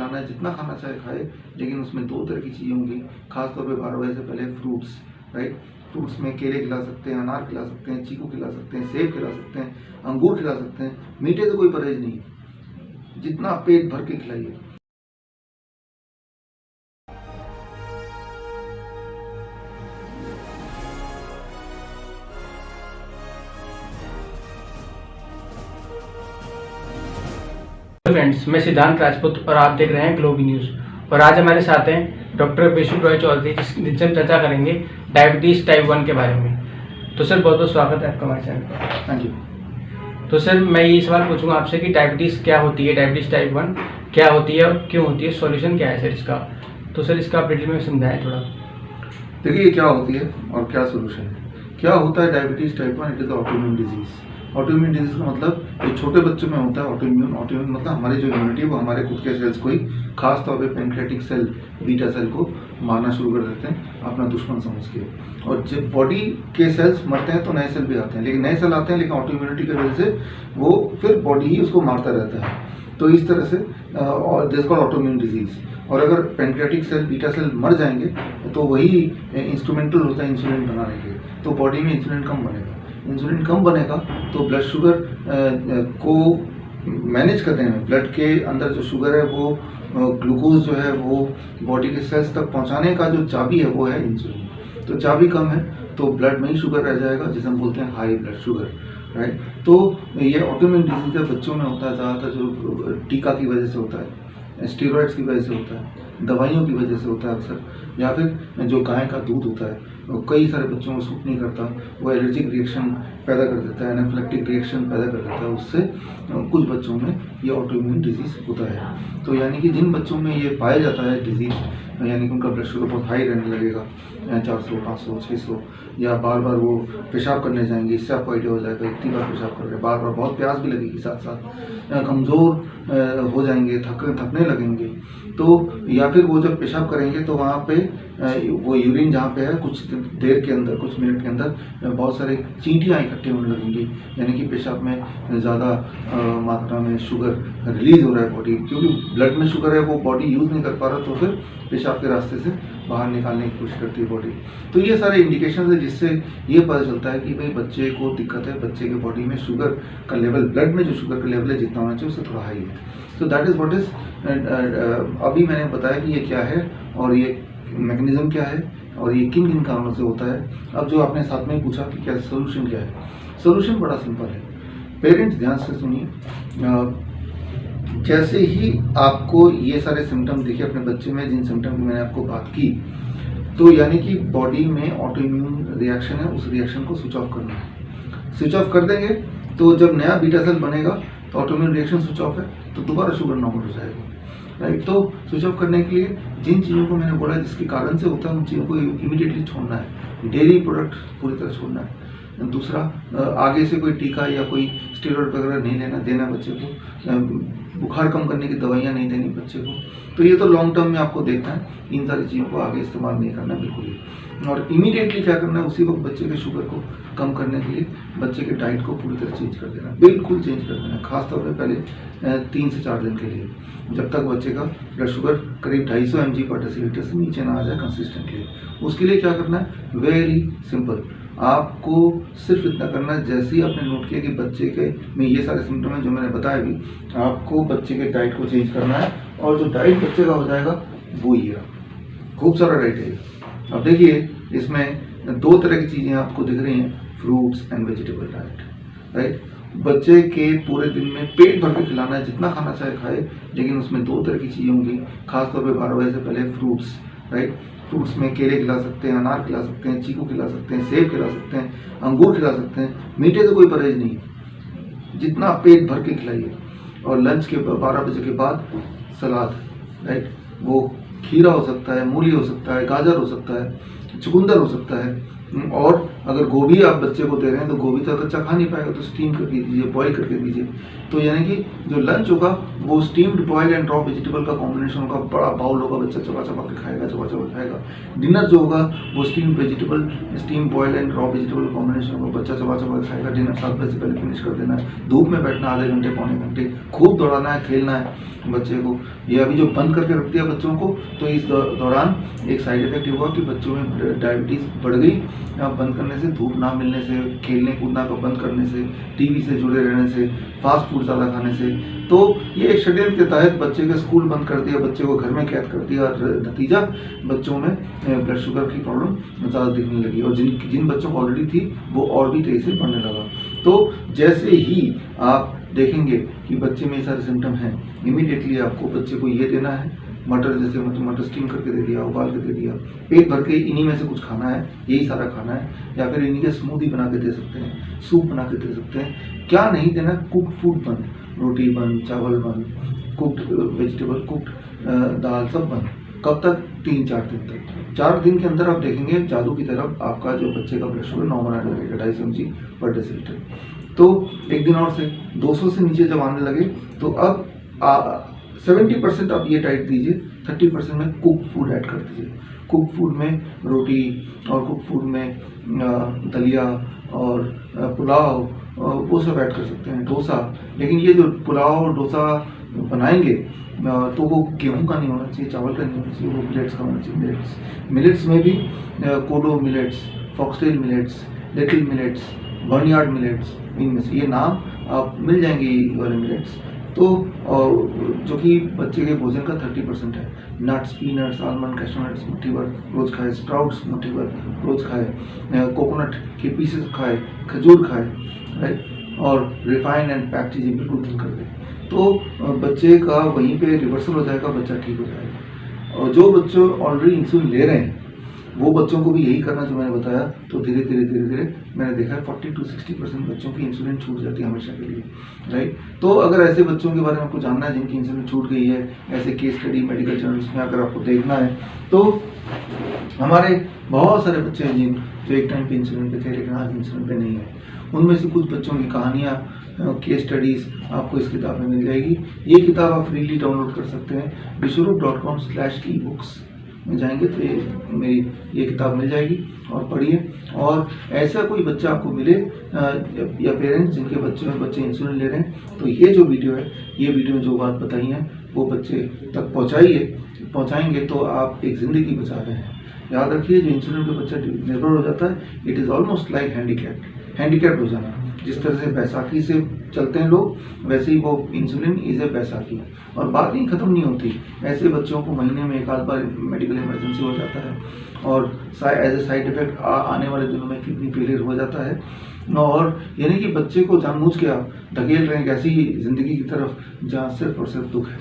खिलाना है, जितना खाना चाहे खाए, लेकिन उसमें 2 तरह की चीज़ें होंगी, खासतौर पे 12 बजे से पहले फ्रूट्स, राइट। फ्रूट्स में केले खिला सकते हैं, अनार खिला सकते हैं, चीकू खिला सकते हैं, सेब खिला सकते हैं, अंगूर खिला सकते हैं। मीठे से कोई परहेज नहीं, जितना पेट भर के खिलाइए। फ्रेंड्स, मैं सिद्धांत राजपूत और आप देख रहे हैं ग्लोबी न्यूज़। और आज हमारे साथ हैं डॉक्टर विष्णु रॉय चौधरी, जिनसे हम चर्चा करेंगे डायबिटीज़ टाइप 1 के बारे में। तो सर, बहुत बहुत स्वागत है आपका हमारे चैनल पर। Thank you. तो सर, मैं ये सवाल पूछूंगा आपसे कि डायबिटीज़ क्या होती है, डायबिटीज़ टाइप 1 क्या होती है और क्यों होती है, सॉल्यूशन क्या है सर इसका। तो सर, इसका आप डिटेल में समझाएं थोड़ा। देखिए, ये क्या होती है और क्या सोल्यूशन है। क्या होता है diabetes type 1? It is autoimmune disease. Autoimmune disease का मतलब ये छोटे बच्चों में होता है। ऑटोइम्यून मतलब हमारी जो इम्यूनिटी है वो हमारे खुद के सेल्स को ही, खास तौर पे पेनक्रियाटिक सेल, बीटा सेल को मारना शुरू कर देते हैं अपना दुश्मन समझ के। और जब बॉडी के सेल्स मरते हैं तो नए सेल भी आते हैं, लेकिन नए सेल आते हैं लेकिन ऑटोइम्यूनिटी की वजह से वो फिर बॉडी ही उसको मारता रहता है। तो इस तरह से और दिस कॉल्ड ऑटोइम्यून डिजीज। और अगर पेनक्रियाटिक सेल, बीटा सेल मर जाएंगे तो वही इंस्ट्रूमेंटल होता है इंसुलिन बनाने के, तो बॉडी में इंसुलिन कम बनेगा। इंसुलिन कम बनेगा तो ब्लड शुगर को मैनेज करने में, ब्लड के अंदर जो शुगर है वो ग्लूकोज जो है वो बॉडी के सेल्स तक पहुंचाने का जो चाबी है वो है इंसुलिन। तो चाबी कम है तो ब्लड में ही शुगर रह जाएगा, जिसे हम बोलते हैं हाई ब्लड शुगर, राइट। तो ये ऑटोइम्यून डिजीज है, बच्चों में होता है ज़्यादातर, जो टीका की वजह से होता है, स्टेरॉइड्स की वजह से होता है, दवाइयों की वजह से होता है अक्सर, या फिर जो गाय का दूध होता है वो कई सारे बच्चों को सूट नहीं करता, वो एलर्जिक रिएक्शन पैदा कर देता है, एनाफिलेक्टिक रिएक्शन पैदा कर देता है, उससे कुछ बच्चों में ये ऑटोइम्यून डिजीज होता है। तो यानी कि जिन बच्चों में ये पाया जाता है डिजीज, यानी कि उनका ब्लड शुगर बहुत हाई रहने लगेगा, 400, 500, 600, या बार बार वो पेशाब करने जाएंगे, इससे आपको आइडिया हो जाएगा इतनी बार पेशाब कर रहे हैं, बार बार बहुत प्यास भी लगेगी, साथ साथ कमज़ोर हो जाएंगे, थकने लगेंगे। तो या फिर वो जब पेशाब करेंगे तो वहाँ पे वो यूरिन जहाँ पे है, कुछ देर के अंदर, कुछ मिनट के अंदर बहुत सारे चींटियाँ इकट्ठी होने लगेंगी, यानी कि पेशाब में ज़्यादा मात्रा में शुगर रिलीज हो रहा है बॉडी, क्योंकि ब्लड में शुगर है वो बॉडी यूज़ नहीं कर पा रहा, तो फिर पेशाब के रास्ते से बाहर निकालने की कोशिश करती है बॉडी। तो ये सारे इंडिकेशन है जिससे ये पता चलता है कि भाई बच्चे को दिक्कत है, बच्चे के बॉडी में शुगर का लेवल, ब्लड में जो शुगर का लेवल है जितना होना चाहिए उससे थोड़ा हाई है। तो दैट इज़ व्हाट इज़, अभी मैंने बताया कि ये क्या है और ये मैकेनिज्म क्या है और ये किन किन कारणों से होता है। अब जो आपने साथ में पूछा कि क्या सोल्यूशन क्या है, सोल्यूशन बड़ा सिंपल है। पेरेंट्स ध्यान से सुनिए, जैसे ही आपको ये सारे सिम्टम दिखे अपने बच्चे में, जिन सिम्टम की मैंने आपको बात की, तो यानी कि बॉडी में ऑटोइम्यून रिएक्शन है, उस रिएक्शन को स्विच ऑफ करना है। स्विच ऑफ कर देंगे तो जब नया बीटा सेल बनेगा तो ऑटोइम्यून रिएक्शन स्विच ऑफ है तो दोबारा शुगर नॉर्मल हो जाएगा, राइट। तो स्विच ऑफ करने के लिए जिन चीज़ों को मैंने बोला जिसके कारण से होता है उन चीज़ों को इमीडिएटली छोड़ना है। डेयरी प्रोडक्ट पूरी तरह छोड़ना है। दूसरा, आगे से कोई टीका या कोई स्टेरॉइड वगैरह नहीं देना बच्चे को। बुखार कम करने की दवाइयाँ नहीं देनी बच्चे को। तो ये तो लॉन्ग टर्म में आपको देखना है, इन सारी चीज़ों को आगे इस्तेमाल नहीं करना बिल्कुल ही। और इमीडिएटली क्या करना है, उसी वक्त बच्चे के शुगर को कम करने के लिए बच्चे के डाइट को पूरी तरह चेंज कर देना, बिल्कुल चेंज कर देना, खासतौर पर पहले 3 से 4 दिन के लिए, जब तक बच्चे का ब्लड शुगर करीब 250 mg/dL से नीचे ना आ जाए कंसिस्टेंटली। उसके लिए क्या करना है, वेरी सिंपल, आपको सिर्फ इतना करना है, जैसे ही आपने नोट किया कि बच्चे के में ये सारे सिम्टम हैं जो मैंने बताया भी, आपको बच्चे के डाइट को चेंज करना है। और जो डाइट बच्चे का हो जाएगा वो ये है, खूब सारा डाइट है। अब देखिए, इसमें 2 तरह की चीज़ें आपको दिख रही हैं, fruits and vegetable diet, right. बच्चे के पूरे दिन में पेट भर के खिलाना है, जितना खाना चाहे खाए, लेकिन उसमें 2 तरह की चीज़ें होंगी, खासतौर पे 12 बजे से पहले फ्रूट्स, राइट। फ्रूट्स में केले खिला सकते हैं, अनार खिला सकते हैं, चीकू खिला सकते हैं, सेब खिला सकते हैं, अंगूर खिला सकते हैं। मीठे से कोई परहेज नहीं, जितना पेट भर के खिलाइए। और लंच के 12 बजे के बाद सलाद, राइट, वो खीरा हो सकता है, मूली हो सकता है, गाजर हो सकता है, चुकंदर हो सकता है, और अगर गोभी आप बच्चे को दे रहे हैं तो गोभी तो कच्चा खा नहीं पाएगा, तो स्टीम करके दीजिए, बॉईल करके दीजिए। तो यानी कि जो लंच होगा वो steamed, boil and raw vegetable का कॉम्बिनेशन होगा, बड़ा बाउल होगा, बच्चा चबा चबा के खाएगा, चबा चबा खाएगा। डिनर जो होगा वो steamed vegetable, steam boil and raw vegetable combination होगा, बच्चा चबा चबा के खाएगा। डिनर 7 बजे से पहले फिनिश कर देना है। धूप में बैठना आधे घंटे पौने घंटे, खूब दौड़ाना है, खेलना है बच्चे को। ये अभी जो बंद करके रख दिया बच्चों को, तो इस दौरान एक साइड इफेक्ट हुआ कि बच्चों में डायबिटीज़ बढ़ गई। बंद करने से, धूप ना मिलने से, खेलने कूदना को बंद करने से, टीवी से जुड़े रहने से, फास्ट फूड ज़्यादा खाने से। तो ये एक शेड्यूल के तहत बच्चे का स्कूल बंद कर दिया, बच्चे को घर में कैद कर दिया, और नतीजा बच्चों में ब्लड शुगर की प्रॉब्लम ज़्यादा दिखने लगी, और जिन बच्चों को ऑलरेडी थी वो और भी तेज़ी से बढ़ने लगा। तो जैसे ही आप देखेंगे कि बच्चे में सारे सिम्टम हैं, इमीडिएटली आपको बच्चे को ये देना है, मटर जैसे मटर स्टीम करके दे दिया, उबाल के दे दिया, पेट भर के इन्हीं में से कुछ खाना है, यही सारा खाना है। या फिर इन्हीं के स्मूदी बना के दे सकते हैं, सूप बना के दे सकते हैं। क्या नहीं देना, कुक्ड फूड बन, रोटी बन, चावल बन, कुक्ड वेजिटेबल, कुक्ड दाल, सब बन। कब तक? 3-4 दिन तक। 4 दिन के अंदर आप देखेंगे जादू की तरफ आपका जो बच्चे का ब्लड शुगर नॉर्मल आने लगेगा, 250 mg पर डेसीलीटर। तो एक दिन और से 200 से नीचे जब आने लगे तो अब 70% आप ये डाइट दीजिए, 30% में कुक फूड ऐड कर दीजिए। कुक फूड में रोटी, और कुक फूड में दलिया और पुलाव, वो सब ऐड कर सकते हैं, डोसा। लेकिन ये जो पुलाव और डोसा बनाएंगे तो वो गेहूं का नहीं होना चाहिए, चावल का नहीं होना चाहिए, वो मिलेट्स का होना चाहिए। मिलेट्स में भी kodo millets, foxtail millets, little millets, barnyard millets, इनमें से ये नाम आप मिल जाएंगे ये वाले मिलेट्स। तो जो कि बच्चे के भोजन का 30% है। नट्स, पीनट्स, आलमंड, कैशनट्स मुट्ठी भर रोज खाए, स्प्राउट्स मुट्ठी भर रोज खाए, कोकोनट के पीसेस खाए, खजूर खाए, राइट। और रिफाइंड एंड पैक चीज़ें बिल्कुल कम कर दें। तो बच्चे का वहीं पे रिवर्सल हो जाएगा, बच्चा ठीक हो जाएगा। और जो बच्चे ऑलरेडी इंसुलिन ले रहे हैं वो बच्चों को भी यही करना जो मैंने बताया। तो धीरे धीरे मैंने देखा है 40 to 60% बच्चों की इंसुलिन छूट जाती है हमेशा के लिए, राइट। तो अगर ऐसे बच्चों के बारे में आपको जानना है जिनकी इंसुलिन छूट गई है, ऐसे केस स्टडी मेडिकल जर्नल्स में अगर आपको देखना है, तो हमारे बहुत सारे बच्चे हैं जो एक टाइम पे इंसुलिन पे थे लेकिन आज इंसुलिन पे नहीं है। उनमें से कुछ बच्चों की कहानियाँ, केस स्टडीज़ आपको इस किताब में मिल जाएगी। ये किताब आप फ्रीली डाउनलोड कर सकते हैं, vishwarup.com/ebooks में जाएंगे तो मेरी ये किताब मिल जाएगी और पढ़िए। और ऐसा कोई बच्चा आपको मिले या पेरेंट्स जिनके बच्चे इंसुलिन ले रहे हैं, तो ये जो वीडियो है, ये वीडियो में जो बात बताई है वो बच्चे तक पहुँचाएंगे तो आप एक ज़िंदगी बचा रहे हैं। याद रखिए, जो इंसुलिन पे बच्चा निर्भर हो जाता है, it is almost like handicapped हो जाना। जिस तरह से बैसाखी से चलते हैं लोग, वैसे ही वो इंसुलिन इज ए बैसाखी, और बात ही खत्म नहीं होती। ऐसे बच्चों को महीने में एक आध बार मेडिकल इमरजेंसी हो जाता है, और एज ए साइड इफेक्ट आने वाले दिनों में किडनी फेलियर हो जाता है। और यानी कि बच्चे को जानबूझ के आप धकेल रहे हैं एक ऐसी जिंदगी की तरफ जहाँ सिर्फ और सिर्फ दुख है,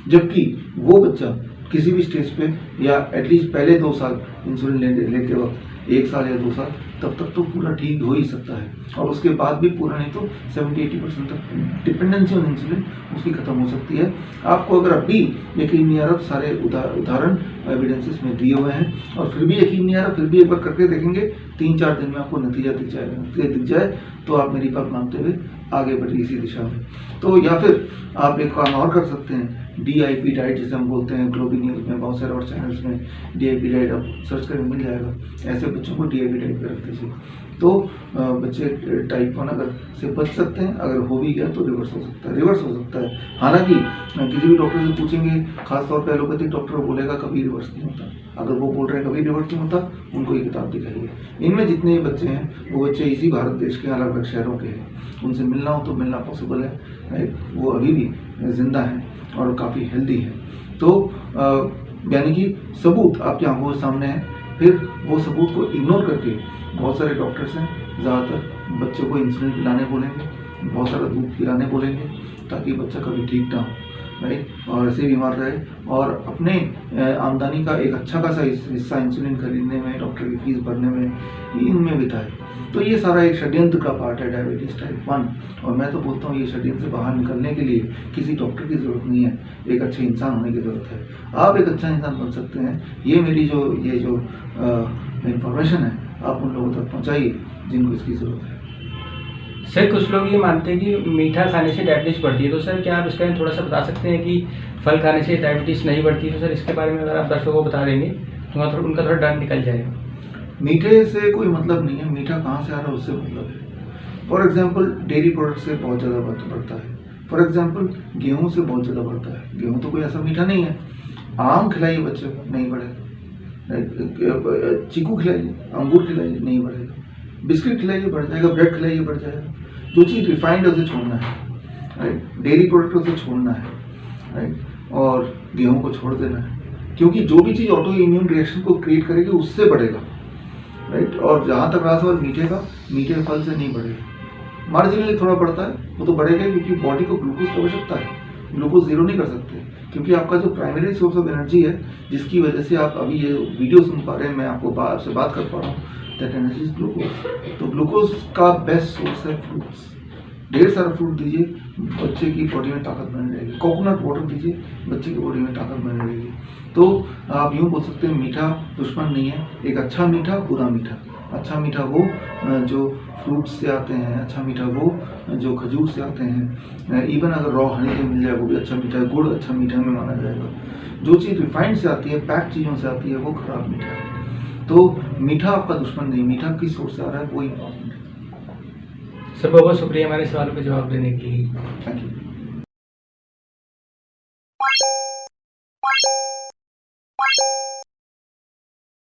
जबकि वो बच्चा किसी भी स्टेज पे या एटलीस्ट पहले 2 साल इंसुलिन लेते वक्त, 1 साल या 2 साल, तब तक तो पूरा ठीक हो ही सकता है। और उसके बाद भी पूरा नहीं तो 70-80% तक डिपेंडेंसी ऑन इंसुलिन उसकी खत्म हो सकती है। आपको अगर अभी यकीन नहीं आ रहा, सारे उदाहरण एविडेंसेस में दिए हुए हैं, और फिर भी यकीन नहीं आ रहा, फिर भी एक बार करके देखेंगे, 3-4 दिन में आपको नतीजा दिख जाएगा। नतीजा दिख जाए तो आप मेरी बात मानते हुए आगे बढ़िए इसी दिशा में। तो या फिर आप एक काम और कर सकते हैं, DIP डाइट जिसे हम बोलते हैं, ग्लोबी न्यूज़ में, बहुत सारे और चैनल्स में DIP डाइट आप सर्च करें मिल जाएगा। ऐसे बच्चों को DIP डाइट पर रख दीजिए, तो बच्चे टाइप 1 अगर से बच सकते हैं। अगर हो भी गया तो रिवर्स हो सकता है। हालांकि किसी भी डॉक्टर से पूछेंगे, खासतौर पर एलोपैथिक डॉक्टर बोलेगा कभी रिवर्स नहीं होता। अगर वो बोल रहे हैं कभी रिवर्स नहीं होता, उनको ये किताब दिखाइए। इनमें जितने बच्चे हैं वो बच्चे इसी भारत देश के अलग अलग शहरों के हैं, उनसे मिलना हो तो मिलना पॉसिबल है, राइट। वो अभी भी जिंदा हैं और काफ़ी हेल्दी है। तो यानी कि सबूत आपकी आंखों के सामने है। फिर वो सबूत को इग्नोर करके बहुत सारे डॉक्टर्स हैं, ज़्यादातर बच्चों को इंसुलिन पिलाने बोलेंगे, बहुत सारा दूध पिलाने बोलेंगे, ताकि बच्चा कभी ठीक ना हो, राइट, और ऐसे बीमार रहे और अपने आमदनी का एक अच्छा खासा हिस्सा इंसुलिन खरीदने में, डॉक्टर की फीस भरने में, इनमें बिताए। तो ये सारा एक षड्यंत्र का पार्ट है डायबिटीज़ टाइप 1। और मैं तो बोलता हूँ ये षड्यंत्र से बाहर निकलने के लिए किसी डॉक्टर की ज़रूरत नहीं है, एक अच्छे इंसान होने की ज़रूरत है। आप एक अच्छा इंसान बन सकते हैं। ये मेरी जो इंफॉर्मेशन है आप उन लोगों तक पहुँचाइए जिनको इसकी ज़रूरत है। सर कुछ लोग ये मानते हैं कि मीठा खाने से डायबिटीज़ बढ़ती है, तो सर क्या आप इसके बारे में थोड़ा सा बता सकते हैं कि फल खाने से डायबिटीज़ नहीं बढ़ती? तो सर इसके बारे में अगर आप दर्शकों को बता देंगे तो उनका थोड़ा डर निकल जाएगा। मीठे से कोई मतलब नहीं है, मीठा कहाँ से आ रहा है उससे मतलब है। फॉर एग्जाम्पल डेयरी प्रोडक्ट से बहुत ज़्यादा बढ़ता है। फॉर एग्जाम्पल गेहूँ से बहुत ज़्यादा बढ़ता है। गेहूँ तो कोई ऐसा मीठा नहीं है। आम खिलाइए बच्चे को, नहीं बढ़ेगा। चीकू खिलाइए, अंगूर खिलाइए, नहीं बढ़ेगा। बिस्किट खिलाइए, बढ़ जाएगा। ब्रेड खिलाइए, बढ़ जाएगा। जो चीज़ रिफाइंड है उसे छोड़ना है, राइट। डेयरी प्रोडक्ट उसे छोड़ना है, राइट। और गेहूँ को छोड़ देना है, क्योंकि जो भी चीज़ ऑटो इम्यून रिएक्शन को क्रिएट करेगी उससे बढ़ेगा, राइट। और जहाँ तक रहा सवाल मीठे का, मीठे फल से नहीं बढ़ेगा। मार्जिनली थोड़ा बढ़ता है, वो तो बढ़ेगा क्योंकि बॉडी को ग्लूकोज की आवश्यकता है। ग्लूकोज जीरो नहीं कर सकते, क्योंकि आपका जो प्राइमरी सोर्स ऑफ एनर्जी है, जिसकी वजह से आप अभी ये वीडियो सुन पा रहे हैं, मैं आपको आपसे बात कर पा रहा हूँ, दैट एनर्जी इज ग्लूकोज। तो ग्लूकोज का बेस्ट सोर्स है फ्रूट्स। ढेर सारा फ्रूट दीजिए, बच्चे की बॉडी में ताकत बनी रहेगी। कोकोनट वाटर दीजिए, बच्चे की बॉडी में ताकत बनी रहेगी। तो आप यूँ बोल सकते हैं मीठा दुश्मन नहीं है। एक अच्छा मीठा, बुरा मीठा। अच्छा मीठा वो जो फ्रूट्स से आते हैं, अच्छा मीठा वो जो खजूर से आते हैं। इवन अगर रॉ हनी से मिल जाए वो भी अच्छा मीठा है। गुड़ अच्छा मीठा में माना जाएगा। जो चीज़ रिफाइंड से आती है, पैक चीज़ों से आती है, वो खराब मीठा है। तो मीठा आपका दुश्मन नहीं, मीठा किस सोर्स से आ रहा है वो इम्पोर्टेंट है। सर बहुत बहुत शुक्रिया हमारे सवालों का जवाब देने के लिए। Thank you.